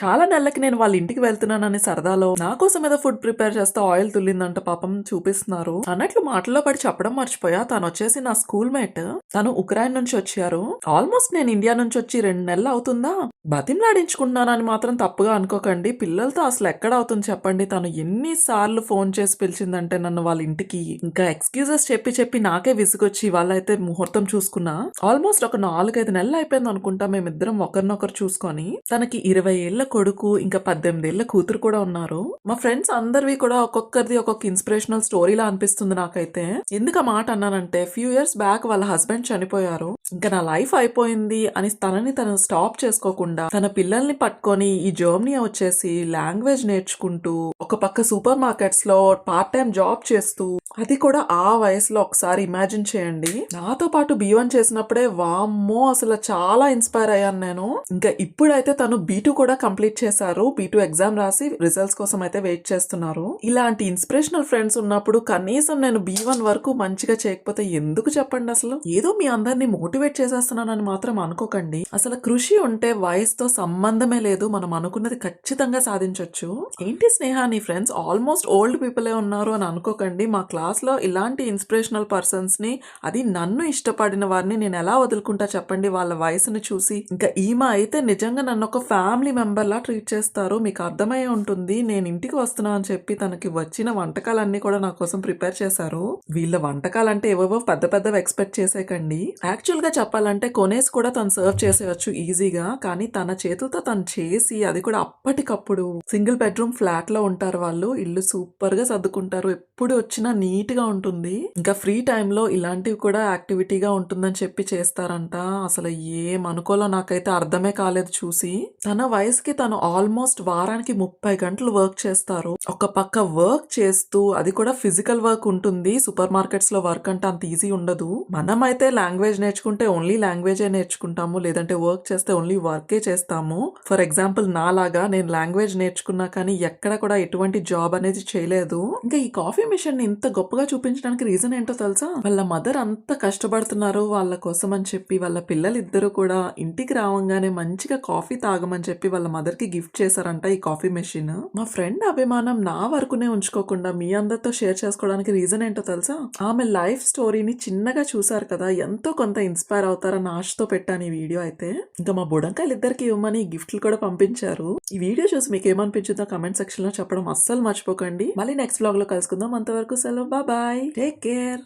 చాలా నెలలకి నేను వాళ్ళ ఇంటికి వెళ్తున్నానని సరదాలో నా కోసం ఏదో ఫుడ్ ప్రిపేర్ చేస్తే ఆయిల్ తుల్లిందంట పాపం చూపిస్తున్నారు. అన్నట్లు మాటల్లో పడి చెప్పడం మర్చిపోయా. తను వచ్చేసి నా స్కూల్ మేట్. తను ఉక్రెయిన్ నుంచి వచ్చారు. ఆల్మోస్ట్ నేను ఇండియా నుంచి వచ్చి 2 నెలలు అవుతుందా. బతిమలాడించుకుంటున్నానని మాత్రం తప్పుగా అనుకోకండి. పిల్లలతో అసలు ఎక్కడ అవుతుంది చెప్పండి. తను ఎన్ని సార్లు ఫోన్ చేసి పిలిచిందంటే నన్ను వాళ్ళ ఇంటికి. ఇంకా ఎక్స్క్యూజెస్ చెప్పి చెప్పి నాకే విసుగొచ్చి వాళ్ళైతే ముహూర్తం చూసుకున్నా. ఆల్మోస్ట్ ఒక 4-5 నెలలు అయిపోయింది అనుకుంటా మేమిద్దరం ఒకరినొకరు చూసుకొని. తనకి 20 ఏళ్ల కొడుకు ఇంకా 18 ఏళ్ల కూతురు కూడా ఉన్నారు. మా ఫ్రెండ్స్ అందరివి కూడా ఒక్కొక్కరిది ఒక్కొక్క ఇన్స్పిరేషనల్ స్టోరీలా అనిపిస్తుంది నాకైతే. ఎందుకు ఆ మాట అన్నానంటే ఫ్యూ ఇయర్స్ బ్యాక్ వాళ్ళ హస్బెండ్ చనిపోయారు. ఇంకా నా లైఫ్ అయిపోయింది అని తనని తను స్టాప్ చేసుకోకుండా తన పిల్లల్ని పట్టుకొని ఈ జర్మనీ వచ్చేసి లాంగ్వేజ్ నేర్చుకుంటూ ఒక పక్క సూపర్ మార్కెట్స్ లో పార్ట్ టైం జాబ్ చేస్తూ, అది కూడా ఆ వయసులో ఒకసారి ఇమాజిన్ చేయండి. నాతో పాటు B1 చేసినప్పుడే వామ్మో అసలు చాలా ఇన్స్పైర్ అయ్యాను నేను. ఇంకా ఇప్పుడైతే తను B2 కూడా కంప్లీట్ చేశారు. B2 ఎగ్జామ్ రాసి రిజల్ట్స్ కోసం అయితే వెయిట్ చేస్తున్నారు. ఇలాంటి ఇన్స్పిరేషనల్ ఫ్రెండ్స్ ఉన్నప్పుడు కనీసం నేను B1 వరకు మంచిగా చేయకపోతే ఎందుకు చెప్పండి. అసలు ఏదో మీ అందరినీ మోటివేట్ చేసేస్తున్నానని మాత్రం అనుకోకండి. అసలు కృషి ఉంటే వయసుతో సంబంధమే లేదు. మనం అనుకున్నది ఖచ్చితంగా సాధించొచ్చు. ఏంటి స్నేహ నీ ఫ్రెండ్స్ ఆల్మోస్ట్ ఓల్డ్ పీపులే ఉన్నారు అని అనుకోకండి. మా క్లాస్ లో ఇలాంటి ఇన్స్పిరేషనల్ పర్సన్స్ ని, అది నన్ను ఇష్టపడిన వారిని నేను ఎలా వదులుకుంటా చెప్పండి వాళ్ళ వయసుని చూసి. ఇంకా ఈమె అయితే నిజంగా నన్ను ఒక ఫ్యామిలీ మెంబర్ లా ట్రీట్ చేస్తారు. మీకు అర్థమయ్యే ఉంటుంది. నేను ఇంటికి వస్తున్నా అని చెప్పి తనకి వచ్చిన వంటకాలన్నీ కూడా నా కోసం ప్రిపేర్ చేశారు. వీళ్ళ వంటకాలంటే ఏవేవో పెద్ద పెద్దవి ఎక్స్పెక్ట్ చేసేకండి. యాక్చువల్ గా చెప్పాలంటే కొనేసి కూడా తను సర్వ్ చేసేయచ్చు ఈజీగా. కానీ తన చేతులతో తను చేసి, అది కూడా అప్పటికప్పుడు. సింగిల్ బెడ్రూమ్ ఫ్లాట్ లో ఉంటారు వాళ్ళు. ఇల్లు సూపర్ గా సర్దుకుంటారు. ఎప్పుడు వచ్చినా నీట్ గా ఉంటుంది. ఇంకా ఫ్రీ టైమ్ లో ఇలాంటివి కూడా యాక్టివిటీగా ఉంటుందని చెప్పి చేస్తారంట. అసలు ఏమనుకోలో నాకైతే అర్థమే కాలేదు చూసి. తన వయసుకి తను ఆల్మోస్ట్ వారానికి 30 గంటలు వర్క్ చేస్తారు. ఒక పక్క వర్క్ చేస్తూ, అది కూడా ఫిజికల్ వర్క్ ఉంటుంది. సూపర్ మార్కెట్స్ లో వర్క్ అంటే అంత ఈజీ ఉండదు. మనమైతే లాంగ్వేజ్ నేర్చుకుంటే ఓన్లీ లాంగ్వేజే నేర్చుకుంటాము, లేదంటే వర్క్ చేస్తే ఓన్లీ వర్కే చేస్తాము. ఫర్ ఎగ్జాంపుల్ నాలాగా నేను లాంగ్వేజ్ నేర్చుకున్నా కానీ ఎక్కడ కూడా ఎటువంటి జాబ్ అనేది చేయలేదు. ఇంకా ఈ కాఫీ మిషన్ ని ఇంత గొప్పగా చూపించడానికి రీజన్ ఏంటో తెలుసా? వాళ్ళ మదర్ అంత కష్టపడుతున్నారు వాళ్ళ కోసం అని చెప్పి, వాళ్ళ పిల్లలిద్దరూ కూడా ఇంటికి రావంగానే మంచిగా కాఫీ తాగమని చెప్పి వాళ్ళ మదర్ కి గిఫ్ట్ చేశారంట ఈ కాఫీ మెషిన్. మా ఫ్రెండ్ అభిమానం నా వరకునే ఉంచుకోకుండా మీ అందరితో షేర్ చేసుకోవడానికి రీజన్ ఏంటో తెలుసా? ఆమె లైఫ్ స్టోరీని చిన్నగా చూసారు కదా, ఎంతో కొంత ఇన్స్పైర్ అవుతారన్న ఆశతో పెట్టాను ఈ వీడియో అయితే. ఇంకా మా బుడంకాయలు ఇద్దరికి ఇవ్వమని గిఫ్ట్లు కూడా పంపించారు. ఈ వీడియో చూసి మీకు ఏమనిపించిందో కమెంట్ సెక్షన్ లో చెప్పడం అస్సలు మర్చిపోకండి. మళ్ళీ నెక్స్ట్ వ్లాగ్ లో కలుసుకుందాం. అంతవరకు సెలవు. Bye, take care.